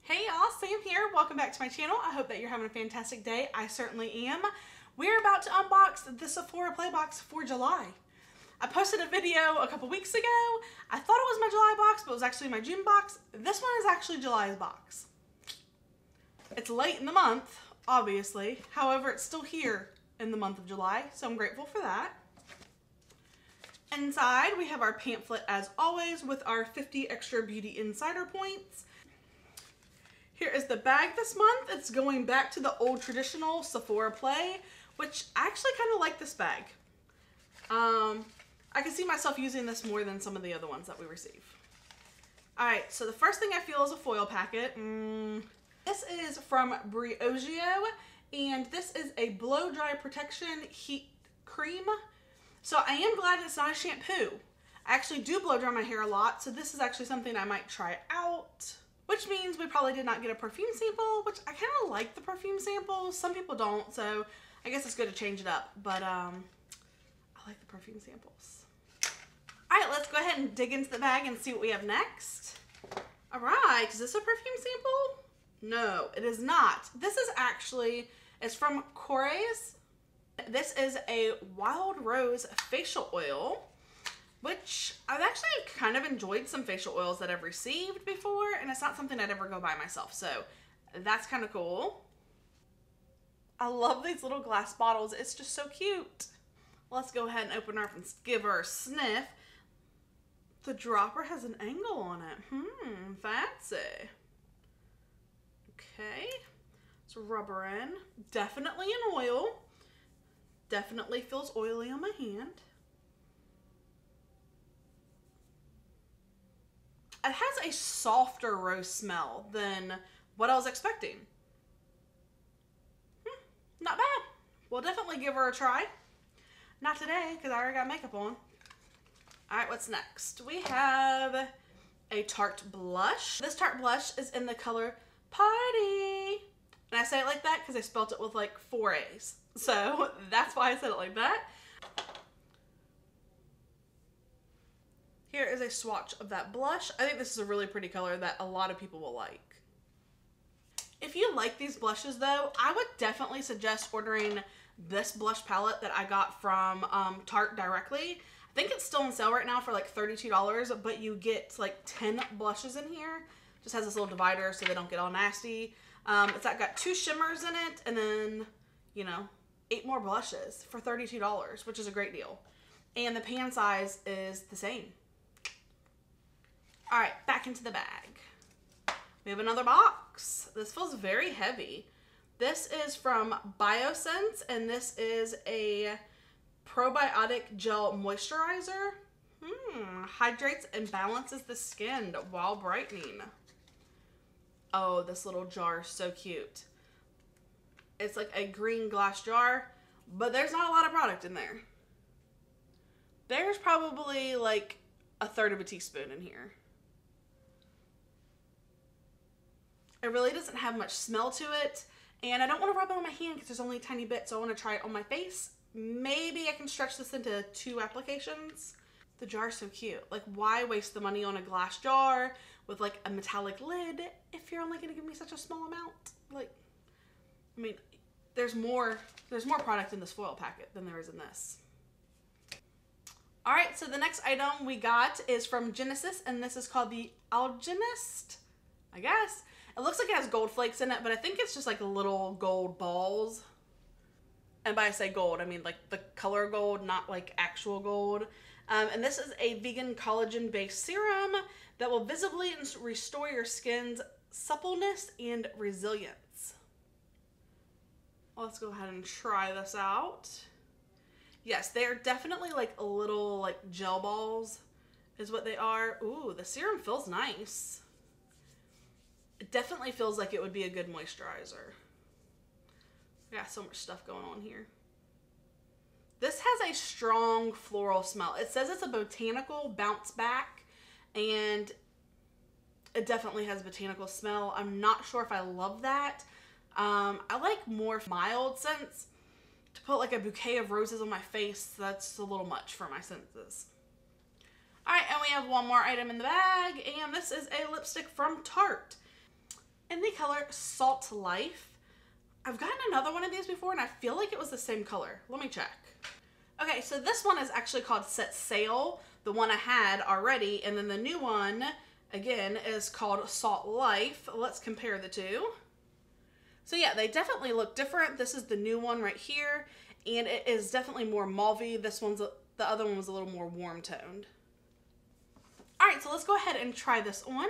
Hey y'all, Sam here. Welcome back to my channel. I hope that you're having a fantastic day. I certainly am. We're about to unbox the Sephora Play Box for July. I posted a video a couple weeks ago. I thought it was my July box, but it was actually my June box. This one is actually July's box. It's late in the month, obviously. However, it's still here in the month of July, so I'm grateful for that. Inside, we have our pamphlet as always with our 50 extra beauty insider points. Here is the bag this month. It's going back to the old traditional Sephora Play, which I actually kind of like this bag. I can see myself using this more than some of the other ones that we receive. Alright, so the first thing I feel is a foil packet. This is from BRIOGEO, and this is a blow dry protection heat cream. So I am glad it's not a shampoo. I actually do blow dry my hair a lot, so this is actually something I might try out. Which means we probably did not get a perfume sample, which I kind of like the perfume samples. Some people don't, so I guess it's good to change it up. But I like the perfume samples. All right, let's go ahead and dig into the bag and see what we have next. All right, is this a perfume sample? No, it is not. This is actually, it's from KORRES. This is a wild rose facial oil, which I've actually kind of enjoyed some facial oils that I've received before, and it's not something I'd ever go buy myself, so that's kind of cool. I love these little glass bottles. It's just so cute. Let's go ahead and open her up and give her a sniff. The dropper has an angle on it. Fancy. Okay, let's rub her in. Definitely an oil. Definitely feels oily on my hand. It has a softer rose smell than what I was expecting. Not bad. We'll definitely give her a try. Not today, because I already got makeup on. Alright, what's next? We have a Tarte Blush. This Tarte Blush is in the color Party. And I say it like that because I spelt it with like 4 A's. So that's why I said it like that. Here is a swatch of that blush. I think this is a really pretty color that a lot of people will like. If you like these blushes though, I would definitely suggest ordering this blush palette that I got from Tarte directly. I think it's still on sale right now for like $32, but you get like 10 blushes in here. Just has this little divider so they don't get all nasty. It's got 2 shimmers in it and then, you know, 8 more blushes for $32, which is a great deal. And the pan size is the same. All right, back into the bag. We have another box. This feels very heavy. This is from Bioessence, and this is a Probiotic Gel Moisturizer. Hydrates and balances the skin while brightening. Oh, this little jar is so cute. It's like a green glass jar, but there's not a lot of product in there. There's probably like 1/3 of a teaspoon in here. It really doesn't have much smell to it, and I don't want to rub it on my hand because there's only a tiny bit, so I want to try it on my face. Maybe I can stretch this into 2 applications. The jar is so cute. Like, why waste the money on a glass jar with like a metallic lid if you're only going to give me such a small amount? Like, I mean, there's more product in this foil packet than there is in this. All right, so the next item we got is from Genesis, and this is called the Algenist, I guess. It looks like it has gold flakes in it, but I think it's just like little gold balls. And by I say gold, I mean like the color gold, not like actual gold. And this is a vegan collagen-based serum that will visibly restore your skin's suppleness and resilience. Well, let's go ahead and try this out. Yes, they are definitely like a little like gel balls is what they are. Ooh, the serum feels nice. It definitely feels like it would be a good moisturizer. I got so much stuff going on here. This has a strong floral smell. It says it's a botanical bounce back, and it definitely has botanical smell. I'm not sure if I love that. I like more mild scents. To put like a bouquet of roses on my face, that's a little much for my senses. Alright, and we have one more item in the bag, and this is a lipstick from Tarte. And color Salt Life. I've gotten another one of these before and I feel like it was the same color. Let me check. Okay, so this one is actually called Set Sail, the one I had already, and then the new one, again, is called Salt Life. Let's compare the two. So yeah, they definitely look different. This is the new one right here, and it is definitely more mauvey. The other one was a little more warm toned. All right, so let's go ahead and try this on.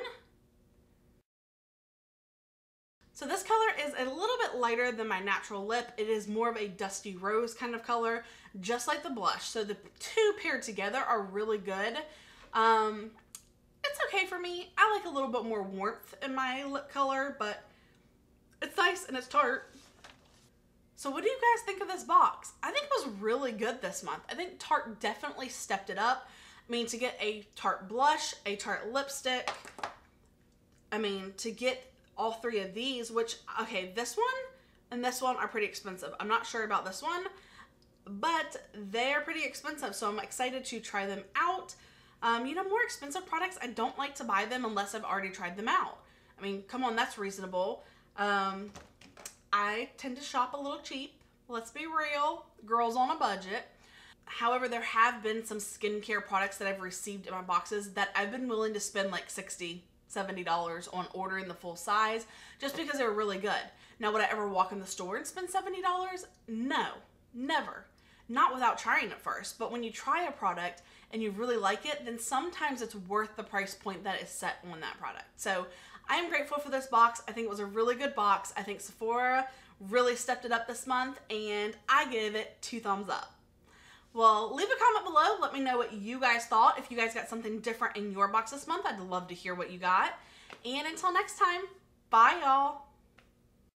So this color is a little bit lighter than my natural lip. It is more of a dusty rose kind of color, just like the blush. So the two paired together are really good. It's okay for me. I like a little bit more warmth in my lip color, but it's nice and it's Tarte. So what do you guys think of this box? I think it was really good this month. I think Tarte definitely stepped it up. I mean, to get a Tarte blush, a Tarte lipstick, I mean, to get all three of these, which, okay, this one and this one are pretty expensive. I'm not sure about this one, but they're pretty expensive, so I'm excited to try them out. You know, more expensive products, I don't like to buy them unless I've already tried them out. I mean, come on, that's reasonable. I tend to shop a little cheap. Let's be real, girls on a budget. However, there have been some skincare products that I've received in my boxes that I've been willing to spend like $60, $70 on ordering the full size just because they were really good. Now, would I ever walk in the store and spend $70? No, never. Not without trying it first. But when you try a product and you really like it, then sometimes it's worth the price point that is set on that product. So I am grateful for this box. I think it was a really good box. I think Sephora really stepped it up this month, and I give it 2 thumbs up. Well, leave a comment below. Let me know what you guys thought. If you guys got something different in your box this month, I'd love to hear what you got. And until next time, bye y'all.